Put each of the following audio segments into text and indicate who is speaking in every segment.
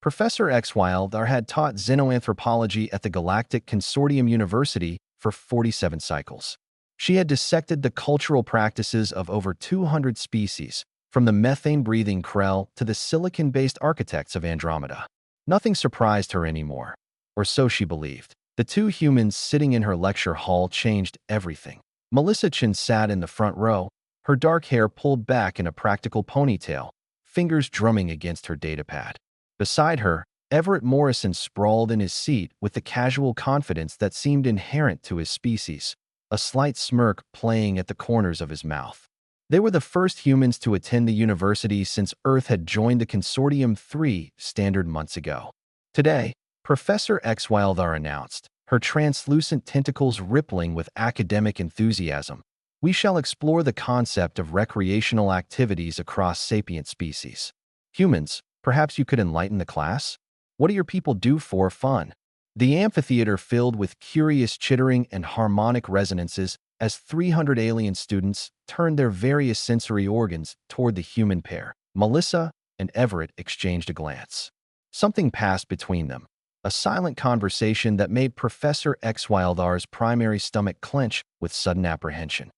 Speaker 1: Professor Xwildar had taught xenoanthropology at the Galactic Consortium University for 47 cycles. She had dissected the cultural practices of over 200 species, from the methane-breathing Krell to the silicon-based architects of Andromeda. Nothing surprised her anymore, or so she believed. The two humans sitting in her lecture hall changed everything. Melissa Chen sat in the front row, her dark hair pulled back in a practical ponytail, fingers drumming against her datapad. Beside her, Everett Morrison sprawled in his seat with the casual confidence that seemed inherent to his species, a slight smirk playing at the corners of his mouth. They were the first humans to attend the university since Earth had joined the Consortium 3 standard months ago. Today, Professor Xwildar announced, her translucent tentacles rippling with academic enthusiasm, we shall explore the concept of recreational activities across sapient species. Humans, perhaps you could enlighten the class? What do your people do for fun? The amphitheater filled with curious chittering and harmonic resonances as 300 alien students turned their various sensory organs toward the human pair. Melissa and Everett exchanged a glance. Something passed between them, a silent conversation that made Professor Xwildar's primary stomach clench with sudden apprehension.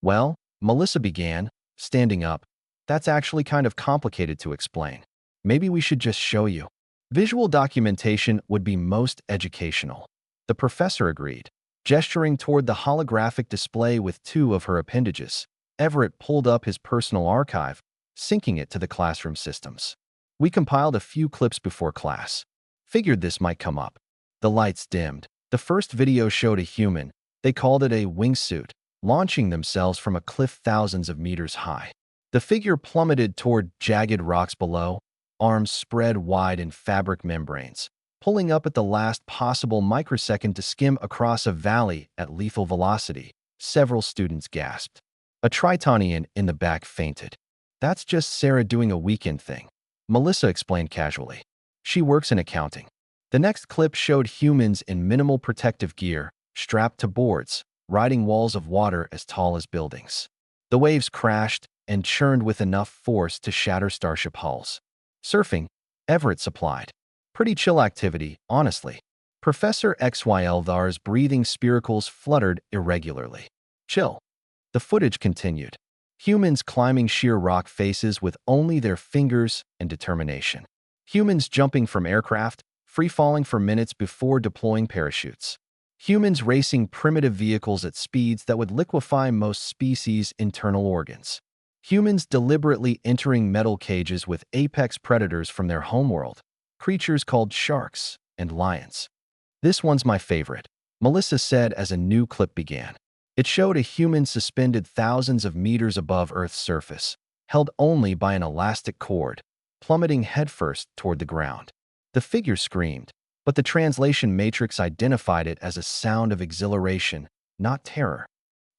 Speaker 1: Well, Melissa began, standing up, that's actually kind of complicated to explain. Maybe we should just show you. Visual documentation would be most educational. The professor agreed. Gesturing toward the holographic display with two of her appendages, Everett pulled up his personal archive, syncing it to the classroom systems. We compiled a few clips before class. Figured this might come up. The lights dimmed. The first video showed a human, they called it a wingsuit, launching themselves from a cliff thousands of meters high. The figure plummeted toward jagged rocks below, arms spread wide in fabric membranes, pulling up at the last possible microsecond to skim across a valley at lethal velocity. Several students gasped. A Tritonian in the back fainted. That's just Sarah doing a weekend thing, Melissa explained casually. She works in accounting. The next clip showed humans in minimal protective gear, strapped to boards, riding walls of water as tall as buildings. The waves crashed and churned with enough force to shatter starship hulls. Surfing, Everett supplied. Pretty chill activity, honestly. Professor Xwildar's breathing spiracles fluttered irregularly. Chill. The footage continued. Humans climbing sheer rock faces with only their fingers and determination. Humans jumping from aircraft, free-falling for minutes before deploying parachutes. Humans racing primitive vehicles at speeds that would liquefy most species' internal organs. Humans deliberately entering metal cages with apex predators from their homeworld, creatures called sharks and lions. This one's my favorite, Melissa said as a new clip began. It showed a human suspended thousands of meters above Earth's surface, held only by an elastic cord, plummeting headfirst toward the ground. The figure screamed, but the translation matrix identified it as a sound of exhilaration, not terror.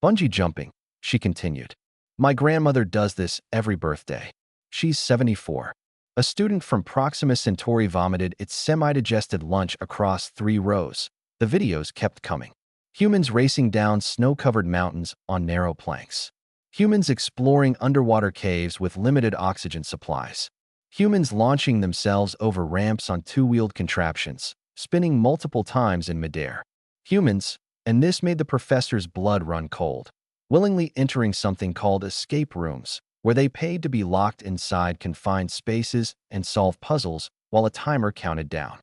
Speaker 1: Bungee jumping, she continued. My grandmother does this every birthday. She's 74. A student from Proxima Centauri vomited its semi-digested lunch across 3 rows. The videos kept coming. Humans racing down snow-covered mountains on narrow planks. Humans exploring underwater caves with limited oxygen supplies. Humans launching themselves over ramps on 2-wheeled contraptions, spinning multiple times in midair. Humans, and this made the professor's blood run cold, willingly entering something called escape rooms, where they paid to be locked inside confined spaces and solve puzzles while a timer counted down.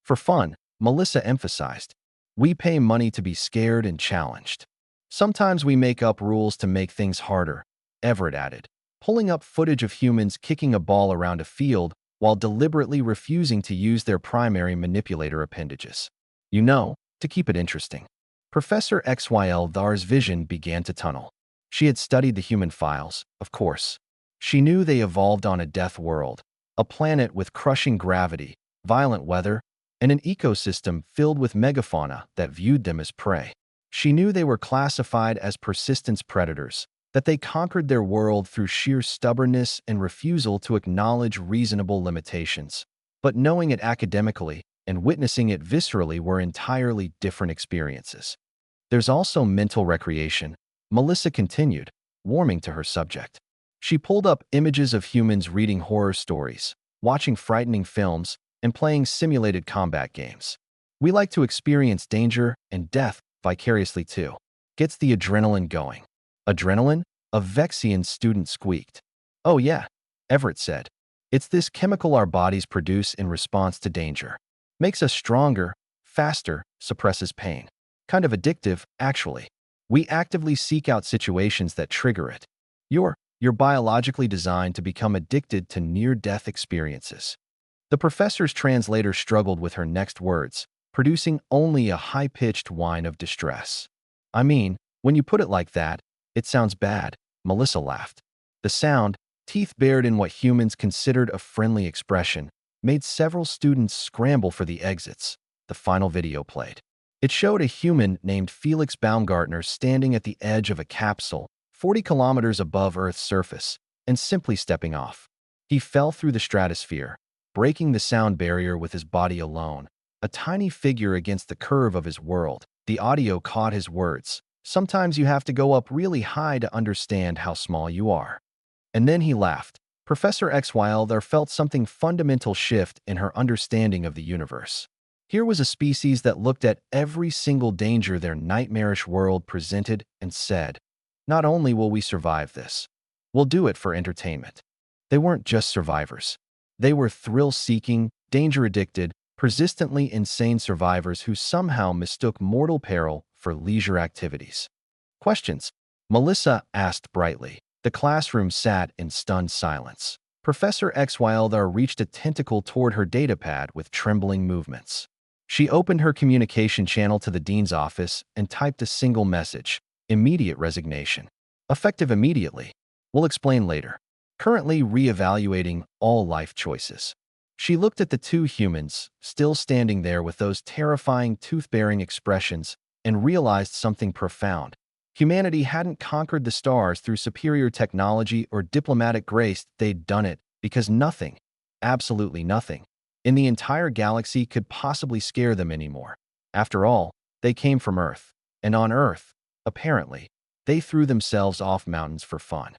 Speaker 1: For fun, Melissa emphasized, we pay money to be scared and challenged. Sometimes we make up rules to make things harder, Everett added, pulling up footage of humans kicking a ball around a field while deliberately refusing to use their primary manipulator appendages. You know, to keep it interesting. Professor Xwildar's vision began to tunnel. She had studied the human files, of course. She knew they evolved on a death world, a planet with crushing gravity, violent weather, and an ecosystem filled with megafauna that viewed them as prey. She knew they were classified as persistence predators, that they conquered their world through sheer stubbornness and refusal to acknowledge reasonable limitations. But knowing it academically and witnessing it viscerally were entirely different experiences. There's also mental recreation, Melissa continued, warming to her subject. She pulled up images of humans reading horror stories, watching frightening films, and playing simulated combat games. We like to experience danger and death vicariously too. Gets the adrenaline going. Adrenaline? A Vexian student squeaked. Oh yeah, Everett said. It's this chemical our bodies produce in response to danger. Makes us stronger, faster, suppresses pain. Kind of addictive, actually. We actively seek out situations that trigger it. You're biologically designed to become addicted to near-death experiences. The professor's translator struggled with her next words, producing only a high-pitched whine of distress. I mean, when you put it like that, it sounds bad, Melissa laughed. The sound, teeth bared in what humans considered a friendly expression, made several students scramble for the exits. The final video played. It showed a human named Felix Baumgartner standing at the edge of a capsule, 40 kilometers above Earth's surface, and simply stepping off. He fell through the stratosphere, breaking the sound barrier with his body alone, a tiny figure against the curve of his world. The audio caught his words. Sometimes you have to go up really high to understand how small you are. And then he laughed. Professor XYL there felt something fundamental shift in her understanding of the universe. Here was a species that looked at every single danger their nightmarish world presented and said, not only will we survive this, we'll do it for entertainment. They weren't just survivors. They were thrill-seeking, danger-addicted, persistently insane survivors who somehow mistook mortal peril for leisure activities. Questions? Melissa asked brightly. The classroom sat in stunned silence. Professor Xyldar reached a tentacle toward her datapad with trembling movements. She opened her communication channel to the dean's office and typed a single message. Immediate resignation. Effective immediately. We'll explain later. Currently reevaluating all life choices. She looked at the two humans, still standing there with those terrifying tooth-baring expressions, and realized something profound. Humanity hadn't conquered the stars through superior technology or diplomatic grace. They'd done it because nothing, absolutely nothing, in the entire galaxy could possibly scare them anymore. After all, they came from Earth, and on Earth, apparently, they threw themselves off mountains for fun.